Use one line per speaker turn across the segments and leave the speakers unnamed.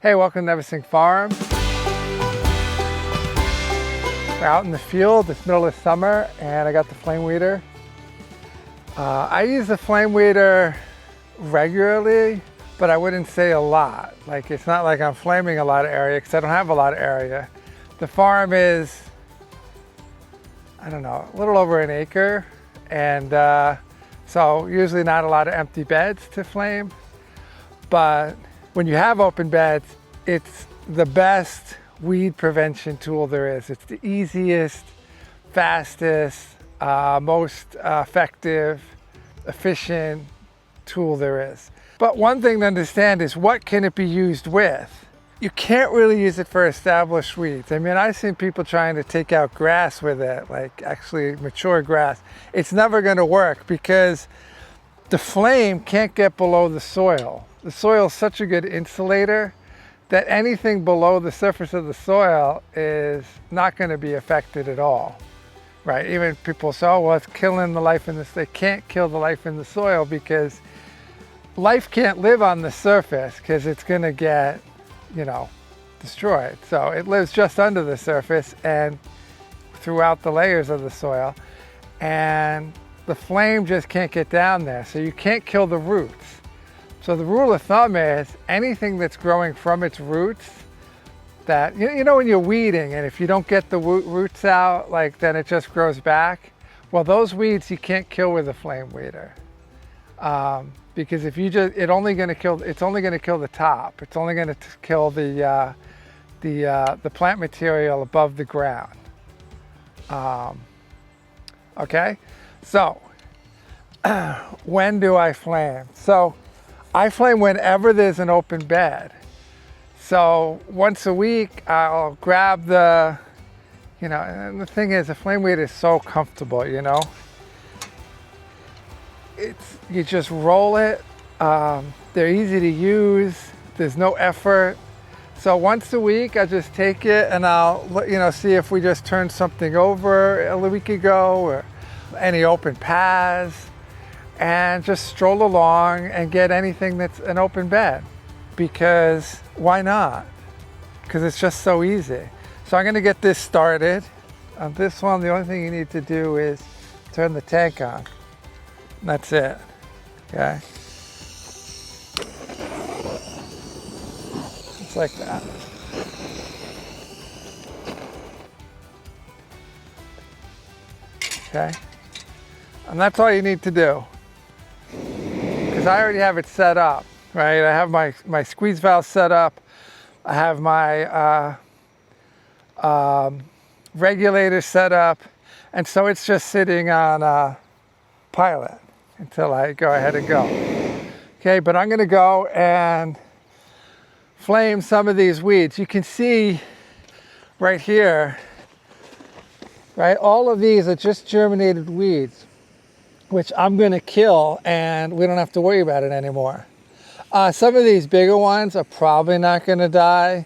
Hey, welcome to Neversink Farm. We're out in the field, it's middle of summer, and I got the flame weeder. I use the flame weeder regularly, but I wouldn't say a lot. Like, it's not like I'm flaming a lot of area because I don't have a lot of area. The farm is, I don't know, a little over an acre, and so usually not a lot of empty beds to flame. But when you have open beds, it's the best weed prevention tool there is. It's the easiest, fastest, most effective, efficient tool there is. But one thing to understand is, what can it be used with? You can't really use it for established weeds. I mean, I've seen people trying to take out grass with it, like actually mature grass. It's never going to work because the flame can't get below the soil. The soil is such a good insulator that anything below the surface of the soil is not going to be affected at all, right? Even people say, oh, well, it's killing the life in this. They can't kill the life in the soil because life can't live on the surface because it's going to get, destroyed. So it lives just under the surface and throughout the layers of the soil, and the flame just can't get down there. So you can't kill the roots. So the rule of thumb is anything that's growing from its roots, that, you know when you're weeding and if you don't get the roots out, like then it just grows back. Well, those weeds you can't kill with a flame weeder. Because if you just, it's only going to kill the top. It's only going to kill the plant material above the ground. Okay, so when do I flame? So I flame whenever there's an open bed. So once a week I'll grab the, and the thing is, the flame weeder is so comfortable, you just roll it. They're easy to use. There's no effort. So once a week I just take it and I'll, see if we just turned something over a week ago or any open paths, and just stroll along and get anything that's an open bed, because why not? Because it's just so easy. So I'm going to get this started. On this one, the only thing you need to do is turn the tank on. That's it. Okay. It's like that. Okay. And that's all you need to do. Because I already have it set up, right? I have my squeeze valve set up. I have my regulator set up. And so it's just sitting on pilot until I go ahead and go. Okay, but I'm going to go and flame some of these weeds. You can see right here, right? All of these are just germinated weeds, which I'm going to kill, and we don't have to worry about it anymore. Some of these bigger ones are probably not going to die,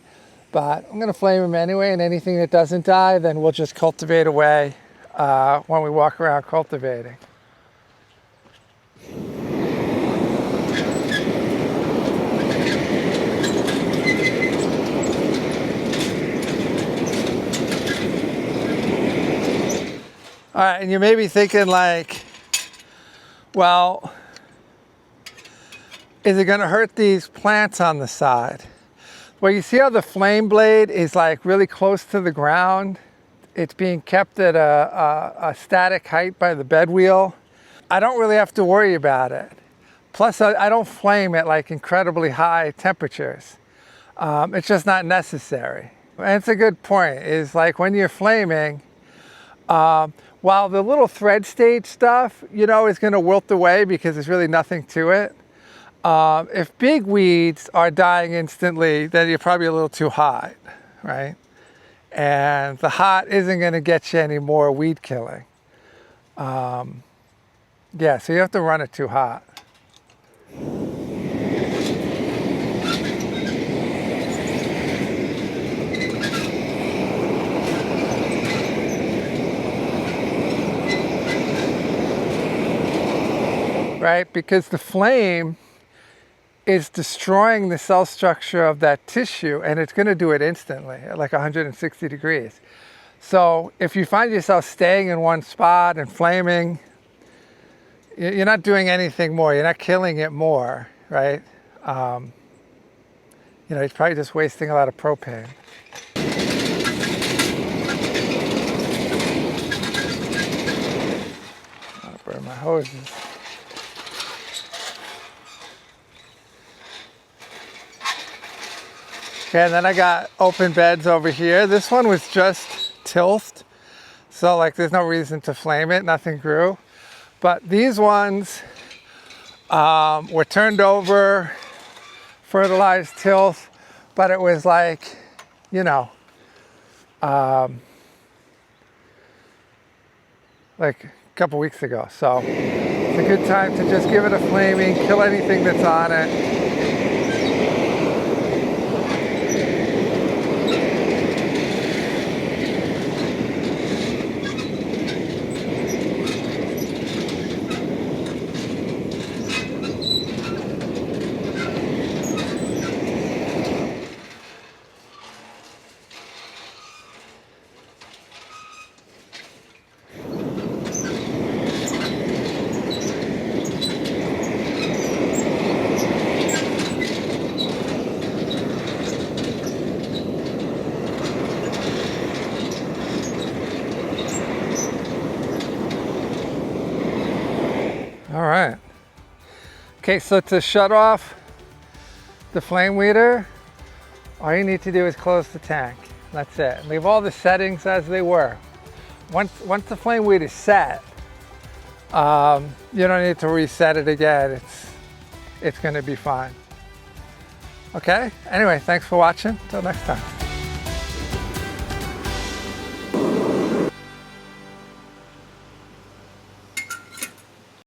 but I'm going to flame them anyway, and anything that doesn't die, then we'll just cultivate away when we walk around cultivating. All right, and you may be thinking like, well, is it going to hurt these plants on the side? Well, you see how the flame blade is like really close to the ground? It's being kept at a static height by the bed wheel. I don't really have to worry about it. Plus, I don't flame at like incredibly high temperatures. It's just not necessary. And it's a good point, is like when you're flaming, while the little thread stage stuff, is going to wilt away because there's really nothing to it. If big weeds are dying instantly, then you're probably a little too hot, right? And the hot isn't going to get you any more weed killing. Yeah, so you have to run it too hot. Right, because the flame is destroying the cell structure of that tissue, and it's going to do it instantly at like 160 degrees. So if you find yourself staying in one spot and flaming, you're not doing anything more. You're not killing it more, right? You know, you're probably just wasting a lot of propane. I'll burn my hoses. Okay, and then I got open beds over here. This one was just tilthed, so like there's no reason to flame it, nothing grew. But these ones were turned over, fertilized, tilth, but it was like, you know, like a couple weeks ago. So it's a good time to just give it a flaming, kill anything that's on it. All right. Okay, so to shut off the flame weeder, all you need to do is close the tank. That's it. Leave all the settings as they were. Once the flame weed is set, you don't need to reset it again. It's going to be fine. Okay. Anyway, thanks for watching. Till next time.